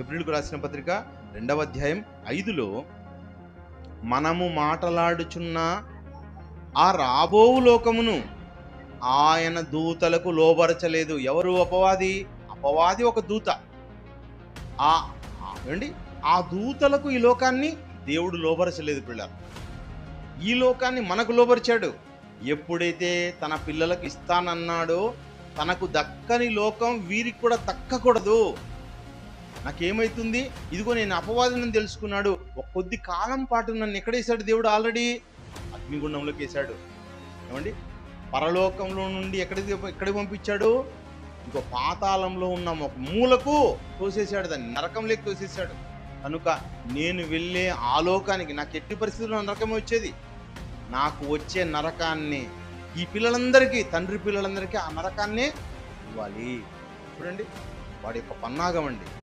హెబ్రీయులకు రాసిన పత్రిక 2వ అధ్యాయం 5లో మనము మాటలాడుచున్న ఆ రాబోవు లోకమును ఆయన దూతలకు లోబరచలేదు. ఎవరు? అపవాది. అపవాది ఒక దూత. ఏమండి, ఆ దూతలకు ఈ లోకాన్ని దేవుడు లోబరచలేదు పిల్లలు. ఈ లోకాన్ని మనకు లోబరిచాడు. ఎప్పుడైతే తన పిల్లలకు ఇస్తానన్నాడో, తనకు దక్కని లోకం వీరికి కూడా దక్కకూడదు. నాకేమైతుంది, ఇదిగో నేను అపవాదిని తెలుసుకున్నాడు, ఒక కొద్ది కాలం పాటు నన్ను ఎక్కడేశాడు దేవుడు? ఆల్రెడీ అగ్నిగుండంలోకి వేశాడు. ఏమండి, పరలోకంలో నుండి ఎక్కడికి పంపించాడు? ఇంకో పాతాళంలో ఉన్న ఒక మూలకు తోసేశాడు, దాన్ని నరకంలోకి తోసేశాడు. కనుక నేను వెళ్ళే ఆ లోకానికి నాకు ఎట్టి పరిస్థితుల్లో నరకమే వచ్చేది. నాకు వచ్చే నరకాన్ని ఈ పిల్లలందరికీ, తండ్రి పిల్లలందరికీ ఆ నరకాన్నే ఇవ్వాలి. చూడండి, వాడి యొక్క పన్నాగం అండి.